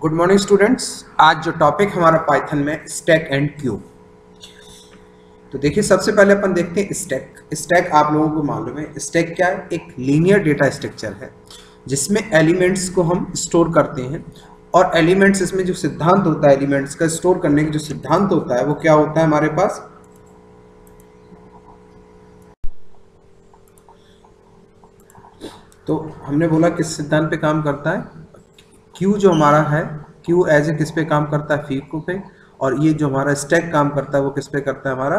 Good morning students. आज जो topic हमारा पाइथन में स्टैक एंड क्यू। तो देखिए सबसे पहले अपन देखते हैं स्टैक। स्टैक आप लोगों को मालूम है स्टैक क्या है? एक लीनियर डेटा स्ट्रक्चर है जिसमें एलिमेंट्स को हम स्टोर करते हैं और एलिमेंट्स इसमें जो सिद्धांत होता है एलिमेंट्स का स्टोर करने का जो सिद्धांत होता है वो क्या होता है हमारे पास? तो हमने बोला किस सिद्धांत पे काम करता है? क्यू जो हमारा है क्यू एज ए किस पे काम करता है? फीको पे। और ये जो हमारा स्टैक काम करता है वो किस पे करता है? हमारा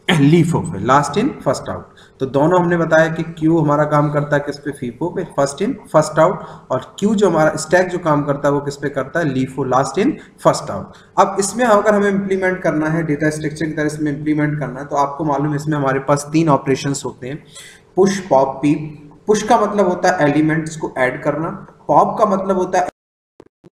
लीफो पे, लास्ट इन फर्स्ट आउट। तो दोनों हमने बताया कि क्यू हमारा काम करता है किस पे? फीफो पे, फर्स्ट इन फर्स्ट आउट। और क्यू जो हमारा स्टैक जो काम करता है वो किस पे करता है? LIFO, last in first out. अब इसमें अगर हमें इंप्लीमेंट करना है डेटा स्ट्रक्चर की तरह इसमें इंप्लीमेंट करना है तो आपको मालूम है इसमें हमारे पास तीन ऑपरेशंस होते हैं, पुश, पॉप, पीप। पुश का मतलब होता है एलिमेंट्स को ऐड करना, पॉप का मतलब होता है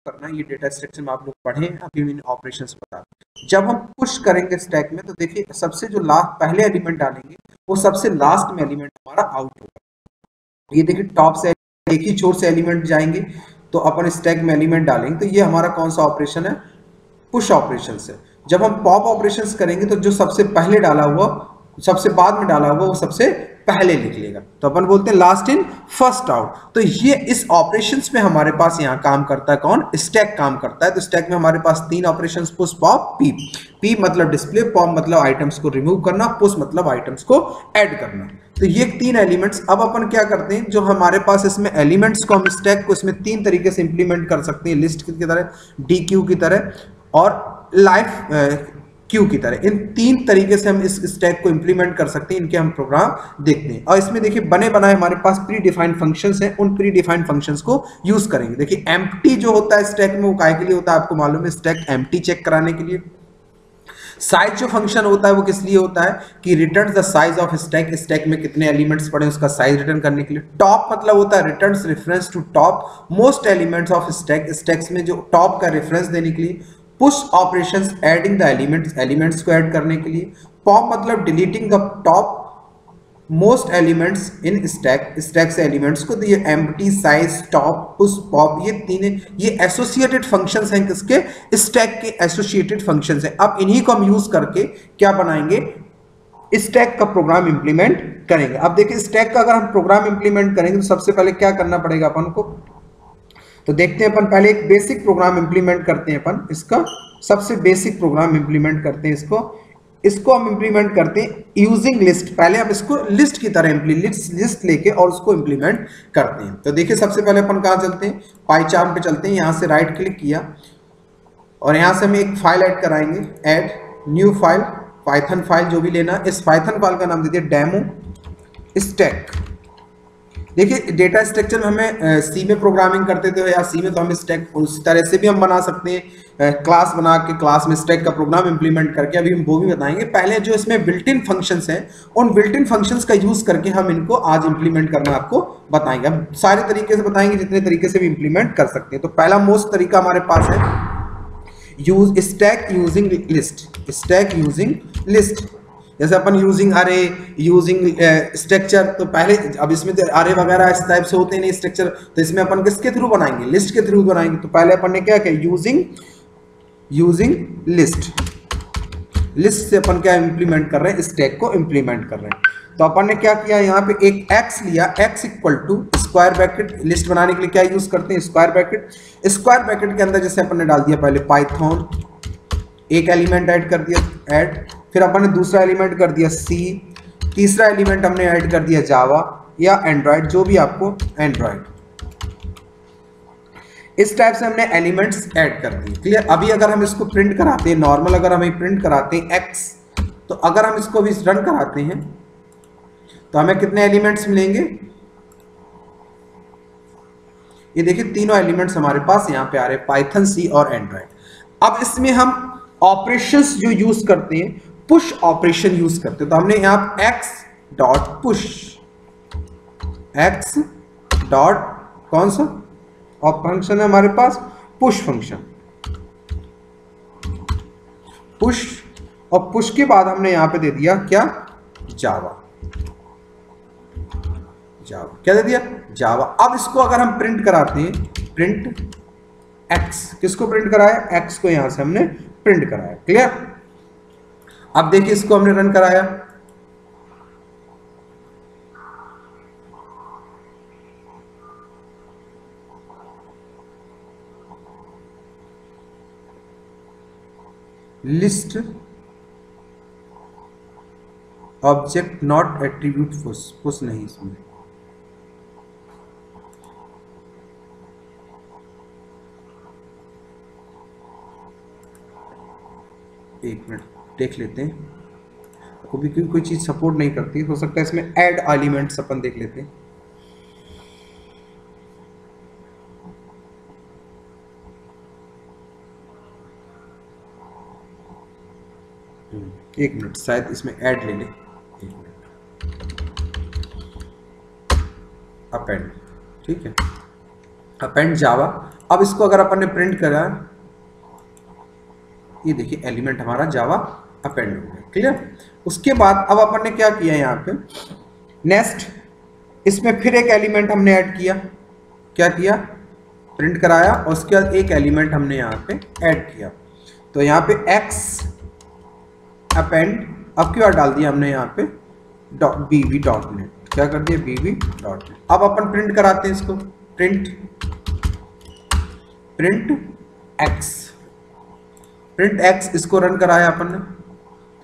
करना। ये डेटा स्ट्रक्चर में आप लोग पढ़े हैं, अभी इन ऑपरेशंस बता। जब हम पुश करेंगे स्टैक में तो देखिए सबसे जो लास्ट पहले एलिमेंट डालेंगे वो सबसे लास्ट में एलिमेंट हमारा आउट होगा। ये देखिए टॉप से एक ही छोर से एलिमेंट जाएंगे तो अपन स्टैक में एलिमेंट डालेंगे तो ये हमारा कौन सा ऑपरेशन है? पुश ऑपरेशन से। जब हम पॉप ऑपरेशंस करेंगे तो जो सबसे पहले डाला हुआ सबसे बाद में डाला हुआ वो सबसे पहले लिख लेगा, तो अपन बोलते हैं लास्ट इन फर्स्ट आउट। तो ये इस ऑपरेशंस में हमारे पास यहाँ काम करता है कौन? स्टैक काम करता है। तो स्टैक में हमारे पास तीन ऑपरेशंस, पुश, पॉप, पीप। पीप मतलब डिस्प्ले, पॉप मतलब आइटम्स को रिमूव करना, पुश मतलब आइटम्स को ऐड करना। तो ये तीन एलिमेंट्स। अब अपन क्या करते हैं, जो हमारे पास इसमें एलिमेंट्स को हम स्टैक को इसमें तीन तरीके से इंप्लीमेंट कर सकते हैं, लिस्ट की तरह, डी क्यू की तरह और लाइफ क्यू की तरह। इन तीन तरीके से हम इस स्टैक को इंप्लीमेंट कर सकते हैं। इनके हम प्रोग्राम देखते हैं और इसमें देखिए बने बनाए हमारे पास प्री डिफाइंड फंक्शंस हैं, उन प्री डिफाइंड फंक्शंस को यूज करेंगे। देखिए एम्प्टी जो होता है स्टैक में वो काहे के लिए होता है आपको मालूम है? स्टैक एम्प्टी चेक कराने के लिए। साइज जो फंक्शन होता है वो किस लिए होता है? कि return the size of stack, stack में कितने एलिमेंट्स पड़े उसका साइज रिटर्न करने के लिए। टॉप मतलब होता है returns reference to top most elements of stack, stacks में जो टॉप का रेफरेंस देने के लिए। Push operations adding the elements, elements को ऐड करने के लिए। पॉप मतलब deleting the top most elements in stack, stack से एलिमेंट्स को। तो ये empty, size, top, push, pop ये तीन ये एसोसिएटेड फंक्शंस हैं किसके? स्टैक के एसोसिएटेड फंक्शंस हैं। अब इन्हीं को हम यूज करके क्या बनाएंगे? स्टैक का प्रोग्राम इंप्लीमेंट करेंगे। अब देखिए स्टैक का अगर हम प्रोग्राम इंप्लीमेंट करेंगे तो सबसे पहले क्या करना पड़ेगा अपन को? तो देखते हैं अपन पहले एक बेसिक प्रोग्राम इंप्लीमेंट करते हैं। अपन इसका सबसे बेसिक प्रोग्राम इंप्लीमेंट करते हैं। इसको हम इंप्लीमेंट करते हैं यूजिंग लिस्ट। पहले हम इसको लिस्ट की तरह लिस्ट लेके और उसको इंप्लीमेंट करते हैं। तो देखिए सबसे पहले अपन कहाँ चलते हैं? पाइचार्म पे चलते हैं। यहाँ से राइट क्लिक किया और यहाँ से हम एक फाइल ऐड कराएंगे, add new file, Python file जो भी लेना। इस पाइथन फाइल का नाम दे दिया डेमो स्टैक। देखिए डेटा स्ट्रक्चर में हमें सी में प्रोग्रामिंग करते थे या सी में, तो हम स्टैक उस तरह से भी हम बना सकते हैं, क्लास बना के क्लास में स्टैक का प्रोग्राम इंप्लीमेंट करके। अभी हम वो भी बताएंगे। पहले जो इसमें बिल्ट इन फंक्शंस हैं उन बिल्ट इन फंक्शंस का यूज करके हम इनको आज इंप्लीमेंट करना आपको बताएंगे। हम सारे तरीके से बताएंगे जितने तरीके से भी इंप्लीमेंट कर सकते हैं। तो पहला मोस्ट तरीका हमारे पास है use stack using list. Stack using list जैसे अपन यूजिंग अरे, यूजिंग स्ट्रक्चर। तो पहले अब इसमें तो अरे वगैरह इस टाइप से होते नहीं स्ट्रक्चर, तो इसमें अपन किसके थ्रू बनाएंगे? लिस्ट के थ्रू बनाएंगे। तो पहले अपन ने क्या किया? Using list. लिस्ट से अपन क्या इंप्लीमेंट कर रहे हैं? स्टैक को इंप्लीमेंट कर रहे हैं। तो अपन ने क्या किया? यहाँ पे एक एक्स लिया, X equal to square bracket. List बनाने के लिए क्या यूज करते हैं? Square bracket. स्क्वायर ब्रैकेट के अंदर जैसे अपन ने डाल दिया पहले पाइथन, एक एलिमेंट ऐड कर दिया ऐड, फिर अपन ने दूसरा एलिमेंट कर दिया सी, तीसरा एलिमेंट हमने ऐड कर दिया जावा या एंड्रॉयड, जो भी आपको एंड्रॉयड। इस टाइप से हमने एलिमेंट्स ऐड कर दिए। क्लियर? अभी अगर हम इसको प्रिंट कराते हैं नॉर्मल, अगर हमें प्रिंट कराते हैं एक्स, तो अगर हम इसको भी रन कराते हैं तो हमें कितने एलिमेंट्स मिलेंगे? ये देखिए तीनों एलिमेंट्स हमारे पास यहाँ पे आ रहे हैं, पाइथन, सी और एंड्रॉयड। अब इसमें हम ऑपरेशंस जो यूज करते हैं, पुश ऑपरेशन यूज करते हैं। तो हमने यहां X dot push, X dot कौन सा फंक्शन है हमारे पास? Push function. पुश, और पुश के बाद हमने यहां पे दे दिया क्या? जावा। जावा क्या दे दिया? जावा। अब इसको अगर हम प्रिंट कराते हैं, प्रिंट एक्स किसको प्रिंट कराया, एक्स को यहां से हमने प्रिंट कराया। क्लियर। अब देखिए इसको हमने रन कराया, list object not attribute push नहीं इसमें, एक मिनट देख लेते हैं, कभी कोई चीज सपोर्ट नहीं करती, हो सकता है इसमें ऐड एलिमेंट्स अपन देख लेते हैं। एक मिनट, शायद इसमें ऐड ले ले, एक मिनट, अपेंड, ठीक है, अपेंड जावा। अब इसको अगर अपन ने प्रिंट करा, ये देखिए एलिमेंट हमारा जावा अपेंड हो गया। क्लियर। उसके बाद अब अपन ने क्या किया यहाँ पे, नेक्स्ट इसमें फिर एक एलिमेंट हमने ऐड किया, क्या किया, प्रिंट कराया, और उसके बाद एक एलिमेंट हमने यहाँ पे ऐड किया। तो यहाँ पे एक्स अपेंड, अब क्या डाल दिया हमने यहाँ पे बीवी डॉट नेट, क्या कर दिया, बीवी डॉट नेट। अब अपन प्रिंट कराते हैं इसको, प्रिंट एक्स, इसको रन कराया अपन ने।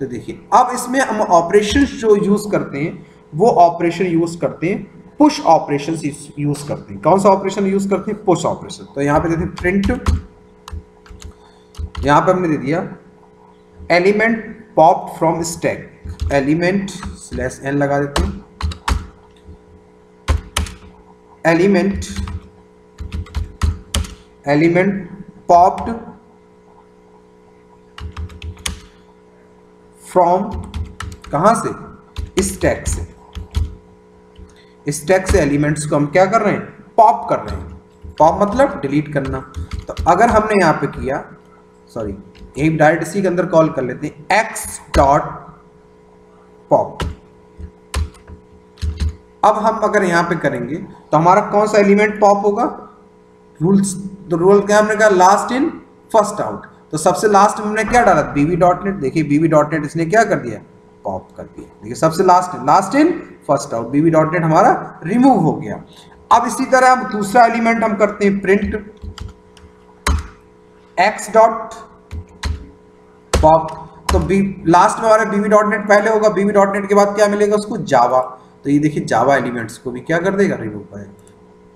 तो देखिए अब इसमें हम ऑपरेशन जो यूज करते हैं वो ऑपरेशन यूज करते हैं, पुश ऑपरेशन यूज करते हैं। कौन सा ऑपरेशन यूज करते हैं, पुश ऑपरेशन। तो यहाँ पे देते हैं प्रिंट, यहाँ पे हमने दे दिया element popped from stack, element slash n लगा देते हैं, एलिमेंट पॉप्ड फ्रॉम, कहां से, स्टैक से, स्टैक से एलिमेंट्स को हम क्या कर रहे हैं, पॉप कर रहे हैं। पॉप मतलब डिलीट करना। तो अगर हमने यहां पे किया, सॉरी एक डायरेक्ट इसी के अंदर कॉल कर लेते हैं, एक्स डॉट पॉप। अब हम अगर यहां पे करेंगे तो हमारा कौन सा एलिमेंट पॉप होगा, रूल्स, तो रूल क्या हमने कहा, लास्ट इन फर्स्ट आउट। तो सबसे लास्ट में हमने क्या डाला, बीवी डॉट नेट। देखिए बीवी डॉट नेट इसने क्या कर दिया, पॉप कर दिया। देखिए सबसे लास्ट इन फर्स्ट आउट, बीवी डॉट नेट हमारा रिमूव हो गया। अब इसी तरह हम दूसरा एलिमेंट हम करते हैं, प्रिंट एक्स डॉट पॉप। तो लास्ट में हमारा बीवी डॉट नेट पहले होगा, बीवी डॉट नेट के बाद क्या मिलेगा उसको, जावा। तो ये देखिए जावा एलिमेंट्स को भी क्या कर देगा, रिमूव करेगा।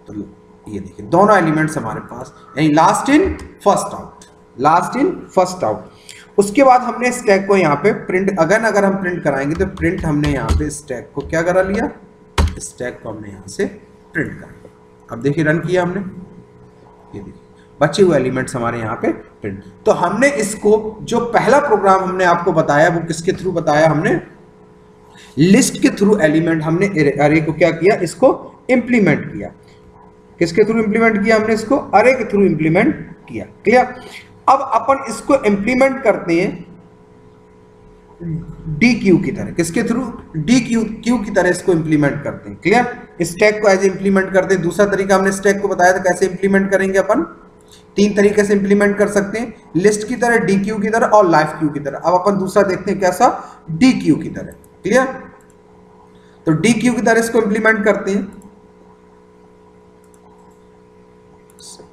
तो ये देखिए दोनों एलिमेंट्स हमारे पास, यानी लास्ट इन फर्स्ट आउट, उसके बाद हमने स्टैक को यहाँ पे प्रिंट, अगर हम प्रिंट कराएंगे तो प्रिंट हमने यहाँ पे स्टैक को क्या करा लिया, स्टैक को हमने यहाँ से प्रिंट करा। अब देखिए रन किया हमने, ये देखिए बचे हुए एलिमेंट्स हमारे यहाँ पे प्रिंट। तो हमने इसको, जो पहला प्रोग्राम हमने आपको बताया वो किसके थ्रू बताया, हमने लिस्ट के थ्रू एलिमेंट, हमने अरे को क्या किया, इसको इंप्लीमेंट किया। किसके थ्रू इंप्लीमेंट किया, हमने इसको अरे के थ्रू इंप्लीमेंट किया। क्लियर। अब अपन इसको इंप्लीमेंट करते हैं डी क्यू की तरह, किसके थ्रू, डी क्यू की तरह इसको इंप्लीमेंट करते हैं। क्लियर। स्टैक को एज इंप्लीमेंट करते हैं। दूसरा तरीका हमने स्टैक को बताया था कैसे इंप्लीमेंट करेंगे अपन, 3 तरीके से इंप्लीमेंट कर सकते हैं, लिस्ट की तरह, डी क्यू की तरह और लाइफ क्यू की तरह। अब अपन दूसरा देखते हैं कैसा, डी क्यू की तरह। क्लियर। तो डी क्यू की तरह इसको इंप्लीमेंट करते हैं।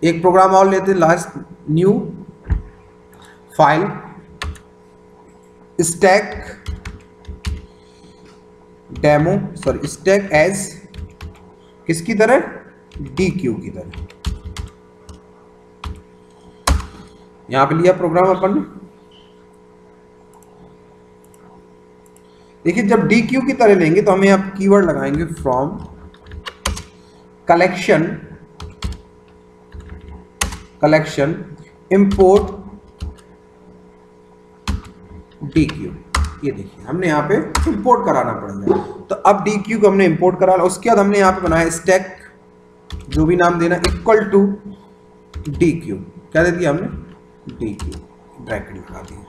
एक प्रोग्राम और लेते हैं, last new file stack demo, sorry stack as, किसकी तरह, डी क्यू की तरह। यहां पे लिया प्रोग्राम अपन ने। देखिए जब डी क्यू की तरह लेंगे तो हमें यहाँ कीवर्ड लगाएंगे from collection import D Q. ये देखिए हमने यहाँ पे इंपोर्ट कराना पड़ेगा। तो अब डी क्यू को हमने इंपोर्ट कराना, उसके बाद हमने यहाँ पे बनाया स्टैक, जो भी नाम देना, इक्वल टू डी क्यू। क्या दे दिया हमने, डी क्यू, ब्रैकेट लगा दिया।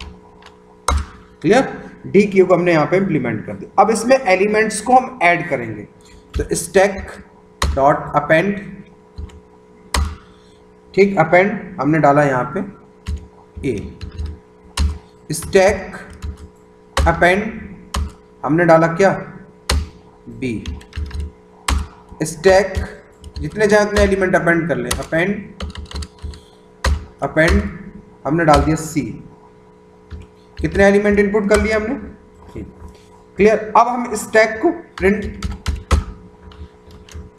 क्लियर। डी क्यू को हमने यहाँ पे इंप्लीमेंट कर दिया। अब इसमें एलिमेंट्स को हम ऐड करेंगे। तो स्टैक डॉट अपेंड ठीक, अपेंड हमने डाला यहाँ पे ए, स्टैक अपेंड हमने डाला क्या बी, स्टैक जितने चाहे उतने एलिमेंट अपेंड कर ले, अपेंड हमने डाल दिया सी, कितने एलिमेंट इनपुट कर लिया हमने, क्लियर। अब हम स्टैक को प्रिंट,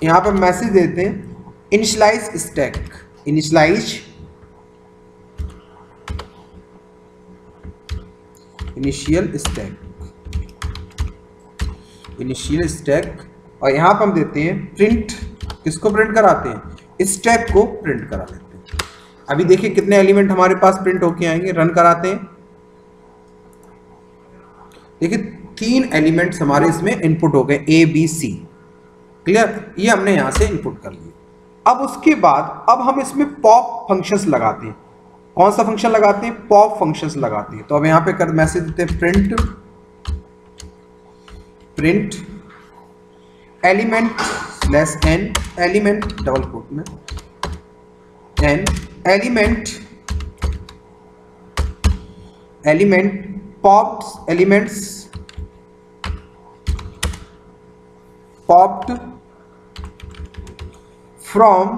यहां पे मैसेज देते हैं इनिशियलाइज स्टैक, इनिशियल स्टैक, और यहां पर हम देते हैं प्रिंट, किसको प्रिंट कराते हैं, स्टैक को प्रिंट करा लेते हैं। अभी देखिए कितने एलिमेंट हमारे पास प्रिंट होके आएंगे, रन कराते हैं। देखिए 3 एलिमेंट्स हमारे इसमें इनपुट हो गए, ए बी सी, क्लियर, ये हमने यहां से इनपुट कर लिया। अब उसके बाद अब हम इसमें पॉप फंक्शंस लगाते हैं। कौन सा फंक्शन लगाते हैं, पॉप फंक्शंस लगाते हैं। तो अब यहां पे कर मैसेज देते हैं print element slash N, element double quote में N, element popped from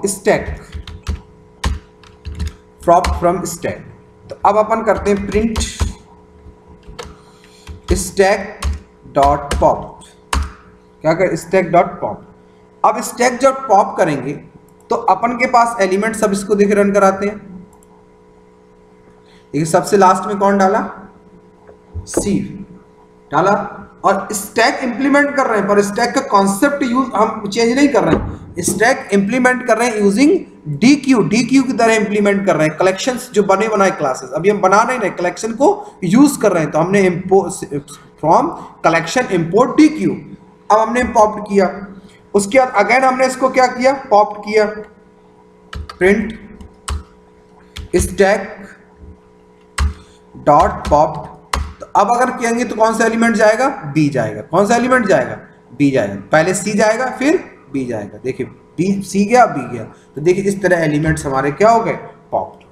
stack, from stack. तो अब अपन करते हैं प्रिंट स्टैक डॉट पॉप, क्या कर स्टैक डॉट पॉप। अब स्टैक डॉट पॉप करेंगे तो अपन के पास एलिमेंट सब, इसको देखे रन कराते हैं। देखिए सबसे लास्ट में कौन डाला, सी डाला, और स्टैक इंप्लीमेंट कर रहे हैं, पर स्टैक का कॉन्सेप्ट यूज हम चेंज नहीं कर रहे हैं, स्टैक इंप्लीमेंट कर रहे हैं यूजिंग डी क्यू की तरह इंप्लीमेंट कर रहे हैं। कलेक्शंस जो बने बनाए क्लासेस, अभी हम बना नहीं रहे, कलेक्शन को यूज कर रहे हैं। तो हमने from collection import D Q, अब हमने पॉप्ड किया। उसके बाद अगेन हमने इसको क्या किया, पॉप्ड किया, प्रिंट स्टैक डॉट पॉप। तो अब अगर कहेंगे तो कौन सा एलिमेंट जाएगा, बी जाएगा। कौन सा एलिमेंट जाएगा, बी जाएगा। पहले सी जाएगा फिर बी जाएगा। देखिए बी सी गया बी गया, तो देखिए इस तरह एलिमेंट्स हमारे क्या हो गए, पॉप्ड।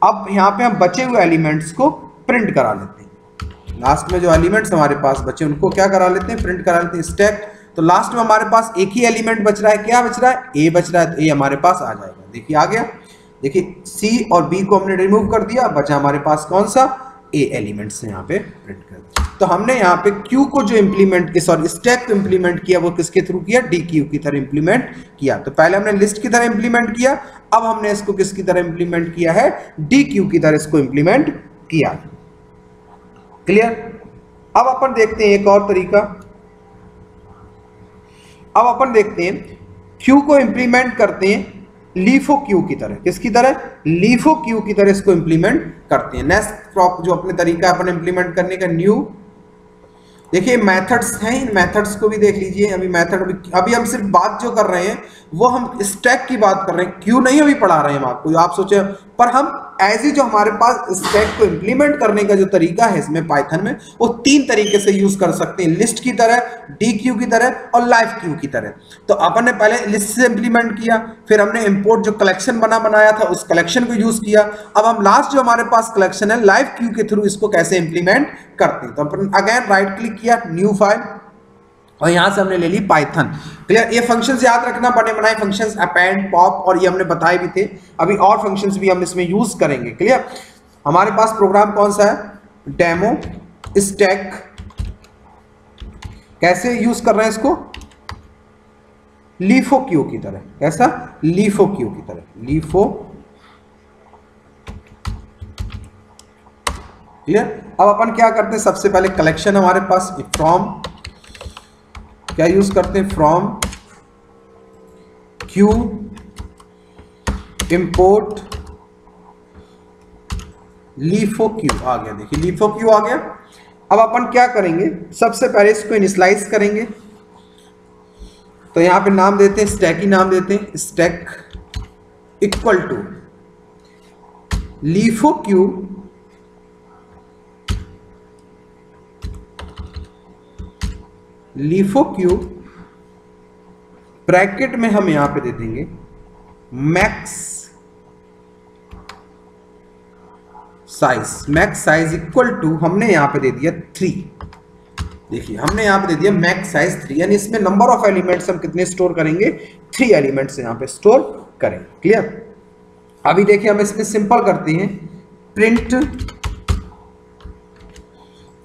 अब यहाँ पे हम बचे हुए एलिमेंट्स को प्रिंट करा लेते हैं। लास्ट में जो एलिमेंट्स हमारे पास बचे उनको क्या करा लेते हैं, प्रिंट करा लेते हैं स्टैक। तो लास्ट में हमारे पास एक ही एलिमेंट बच रहा है, क्या बच रहा है, ए बच रहा है। तो ए हमारे पास आ जाएगा, देखिए आ गया। देखिए सी और बी को हमने रिमूव कर दिया, बचा हमारे पास कौन सा, ए एलिमेंट्स यहाँ पे प्रिंट कर दिया। तो हमने यहाँ पे क्यू को जो इंप्लीमेंट, सॉरी स्टैक को इंप्लीमेंट किया, वो किसके थ्रू किया, डी क्यू की तरह इंप्लीमेंट किया। तो पहले हमने लिस्ट की तरह इंप्लीमेंट किया, अब हमने इसको किसकी तरह इंप्लीमेंट किया है, डी क्यू की तरह इसको इंप्लीमेंट किया। क्लियर। अब अपन देखते हैं एक और तरीका। अब अपन देखते हैं क्यू को इंप्लीमेंट करते हैं लीफो क्यू की तरह। किसकी तरह, लीफो क्यू की तरह इसको इंप्लीमेंट करते हैं। नेक्स्ट जो अपने तरीका अपन इंप्लीमेंट करने का, न्यू। देखिए मेथड्स हैं, इन मेथड्स को भी देख लीजिए। अभी मेथड, अभी हम सिर्फ बात जो कर रहे हैं वो हम स्टैक की बात कर रहे हैं, क्यू नहीं अभी पढ़ा रहे हैं हम आपको। आप सोचे, पर हम एज ही जो हमारे पास स्टैक को इंप्लीमेंट करने का जो तरीका है इसमें पाइथन में, वो 3 तरीके से यूज कर सकते हैं, लिस्ट की तरह, डी क्यू की तरह और लाइव क्यू की तरह। तो अपन ने पहले लिस्ट से इंप्लीमेंट किया, फिर हमने इंपोर्ट जो कलेक्शन बनाया था उस कलेक्शन को यूज किया। अब हम लास्ट जो हमारे पास कलेक्शन है, लाइव क्यू के थ्रू इसको कैसे इंप्लीमेंट करते हैं। तो अपन अगेन राइट क्लिक किया, न्यू फाइल, और यहां से हमने ले ली पाइथन। क्लियर। ये फंक्शंस याद रखना, बने बनाए फंक्शंस, अपेंड, पॉप, और ये हमने बताए भी थे। अभी और फंक्शंस भी हम इसमें यूज करेंगे। क्लियर। हमारे पास प्रोग्राम कौन सा है, डेमो स्टैक। कैसे यूज कर रहे हैं इसको, लीफो क्यू की तरह। कैसा, लीफो क्यू की तरह, लीफो। क्लियर। अब अपन क्या करते हैं, सबसे पहले कलेक्शन हमारे पास, फ्रॉम क्या यूज करते हैं, from queue import LIFO queue आ गया। देखिए लीफो क्यू आ गया। अब अपन क्या करेंगे, सबसे पहले इसको इनिशियलाइज करेंगे। तो यहां पे नाम देते हैं, स्टैक ही नाम देते हैं, stack equal to LIFO queue bracket में हम यहां पे दे देंगे मैक्स साइज इक्वल टू, हमने यहां पे दे दिया 3। देखिए हमने यहां पे दे दिया मैक्स साइज 3, यानी इसमें नंबर ऑफ एलिमेंट्स हम कितने स्टोर करेंगे, 3 एलिमेंट्स यहां पे स्टोर करेंगे। क्लियर। अभी देखिए हम इसमें सिंपल करते हैं, print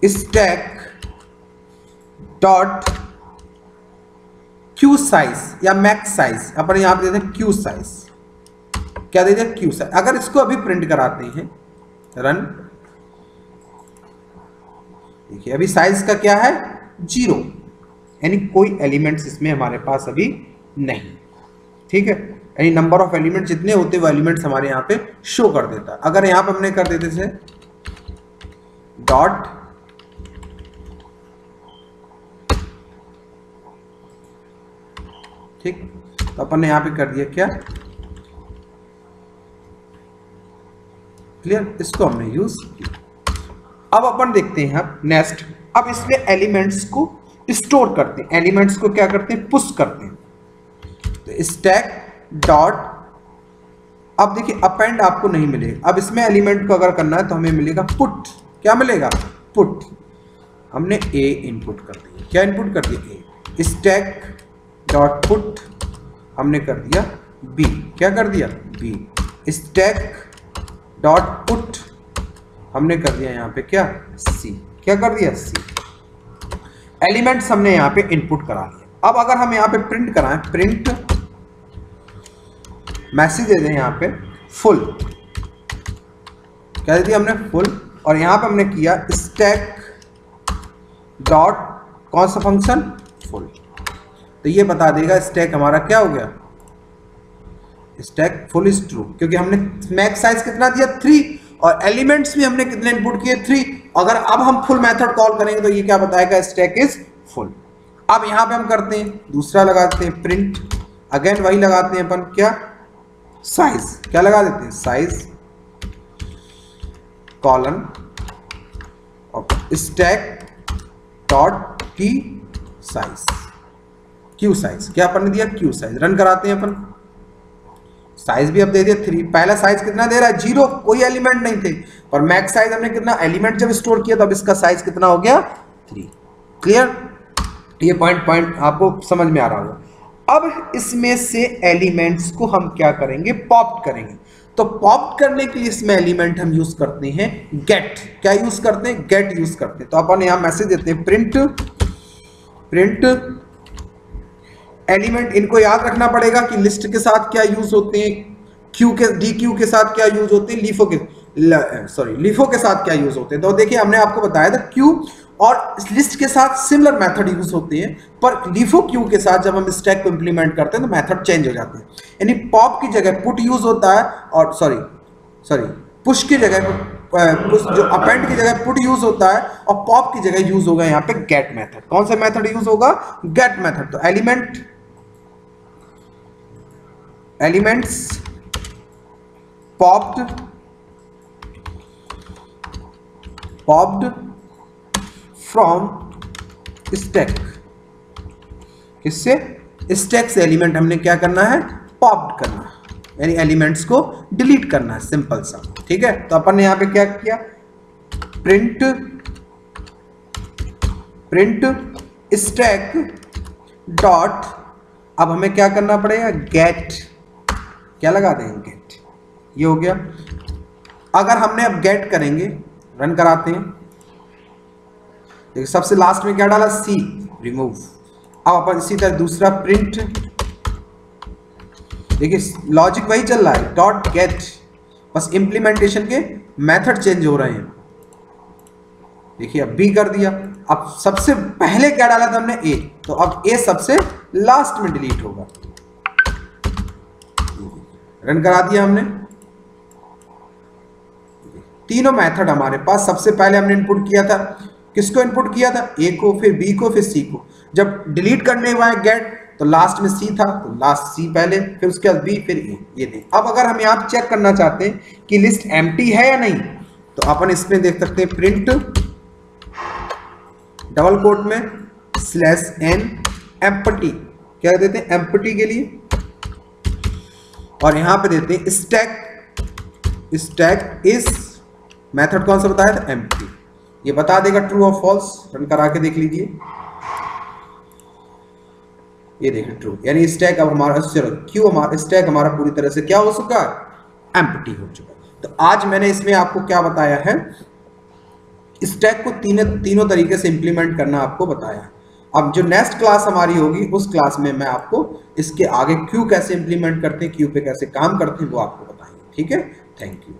stack dot queue size या मैक्स साइज, अपन यहां पे देते हैं क्यू साइज। क्या दे दिया, क्यू साइज। अगर इसको अभी प्रिंट कराते हैं रन, देखिए अभी साइज का क्या है 0, यानी कोई एलिमेंट्स इसमें हमारे पास अभी नहीं। ठीक है, यानी नंबर ऑफ एलिमेंट जितने होते वो एलिमेंट्स हमारे यहाँ पे शो कर देता है। अगर यहाँ पे हमने कर देते थे डॉट ठीक, तो अपन ने यहाँ पे कर दिया क्या, क्लियर, इसको हमने यूज किया। अब अपन देखते हैं अब नेक्स्ट, अब इसमें एलिमेंट्स को स्टोर करते हैं, एलिमेंट्स को क्या करते हैं, पुश करते हैं। तो स्टैक डॉट, अब देखिए अपेंड आपको नहीं मिलेगा, अब इसमें एलिमेंट को अगर करना है तो हमें मिलेगा पुट। क्या मिलेगा, पुट। हमने ए इनपुट कर दिया, क्या इनपुट कर दिया, ए। स्टैक डॉट पुट हमने कर दिया बी, क्या कर दिया, बी। स्टैक डॉट पुट हमने कर दिया यहाँ पे क्या, सी, क्या कर दिया, सी। एलिमेंट्स हमने यहाँ पे इनपुट करा लिया। अब अगर हम यहाँ पे प्रिंट कराएं, प्रिंट मैसेज दे दें यहाँ पे फुल, क्या दे दिया हमने, फुल। और यहाँ पे हमने किया स्टैक डॉट कौन सा फंक्शन, फुल। तो ये बता देगा स्टैक हमारा क्या हो गया, स्टैक फुल इज ट्रू, क्योंकि हमने मैक्स साइज कितना दिया 3 और एलिमेंट्स भी हमने कितने इनपुट किए 3। अगर अब हम फुल मेथड कॉल करेंगे तो ये क्या बताएगा, स्टैक इज फुल। अब यहां पे हम करते हैं दूसरा लगाते हैं प्रिंट, अगेन वही लगाते हैं अपन क्या, साइज, क्या लगा देते हैं, साइज कॉलन और स्टैक डॉट की साइज, क्यू साइज, क्या अपन ने दिया, क्यू साइज। रन कराते हैं अपन, साइज भी अब दे दिया 3। पहला साइज कितना दे रहा है, 0, कोई एलिमेंट नहीं थे। और मैक्स साइज हमने कितना, एलिमेंट जब स्टोर किया तो अब इसका साइज कितना हो गया, 3। क्लियर, ये पॉइंट आपको समझ में आ रहा होगा। अब इसमें से एलिमेंट्स को हम क्या करेंगे, पॉप करेंगे। तो पॉप करने के लिए इसमें एलिमेंट हम यूज करते हैं गेट, क्या यूज करते हैं, गेट यूज करते हैं। तो अपन यहां मैसेज देते हैं प्रिंट एलिमेंट। इनको याद रखना पड़ेगा कि लिस्ट के साथ क्या यूज होते हैं, क्यू के, डी क्यू के साथ क्या यूज होते हैं, लीफो के साथ क्या यूज होते हैं। तो देखिए हमने आपको बताया था क्यू और लिस्ट के साथ सिमिलर मेथड यूज होते हैं, पर लीफो क्यू के साथ जब हम स्टैक को इंप्लीमेंट करते हैं तो मेथड चेंज हो जाते हैं। यानी पॉप की जगह पुट यूज होता है, और सॉरी पुश की जगह जो अपेंड की जगह पुट यूज होता है, और पॉप की जगह यूज होगा यहाँ पे गेट मेथड। कौन सा मेथड यूज होगा, गेट मेथड। तो एलिमेंट्स पॉप्ड फ्रॉम स्टैक, किससे, स्टैक से एलिमेंट हमने क्या करना है, पॉप्ड करना है, यानी एलिमेंट्स को डिलीट करना है, सिंपल सा। ठीक है, तो अपन ने यहां पे क्या किया, प्रिंट स्टैक डॉट, अब हमें क्या करना पड़ेगा, गेट, क्या लगा देंगे, गेट। ये हो गया। अगर हमने अब गेट करेंगे, रन कराते हैं, देखिए सबसे लास्ट में क्या डाला, सी, रिमूव। अब अपन इसी तरह दूसरा प्रिंट, देखिए लॉजिक वही चल रहा है, डॉट गेट, बस इंप्लीमेंटेशन के मेथड चेंज हो रहे हैं। देखिए अब बी कर दिया। अब सबसे पहले क्या डाला था हमने, ए, तो अब ए सबसे लास्ट में डिलीट होगा। रन करा दिया हमने। तीनों मेथड हमारे पास, सबसे पहले हमने इनपुट किया था, किसको इनपुट किया था, ए को, फिर बी को, फिर सी को। जब डिलीट करने हुआ है गेट, तो लास्ट में सी था, तो लास्ट सी पहले, फिर उसके बाद बी, फिर ए, ये देख। अब अगर हम यहाँ चेक करना चाहते हैं कि लिस्ट एम्प्टी है या नहीं, तो अपन इसमें देख सकते हैं प्रिंट डबल कोट में /n एम्प्टी, क्या देते हैं, एम्प्टी के लिए, और यहां पे देते हैं स्टैक इज, मेथड कौन सा बताया था, एम्प्टी। ये बता देगा ट्रू और फॉल्स, रन करा के देख लीजिए। ये देखिए ट्रू, यानी स्टैक अब हमारा, चलो क्यों हमारा स्टैक हमारा पूरी तरह से क्या हो चुका है, एम्प्टी हो चुका है। तो आज मैंने इसमें आपको क्या बताया है, स्टैक को तीनों तरीके से इंप्लीमेंट करना आपको बताया। अब जो नेक्स्ट क्लास हमारी होगी उस क्लास में मैं आपको इसके आगे क्यू कैसे इंप्लीमेंट करते हैं, क्यू पे कैसे काम करते हैं वो आपको बताएंगे। ठीक है, थैंक यू।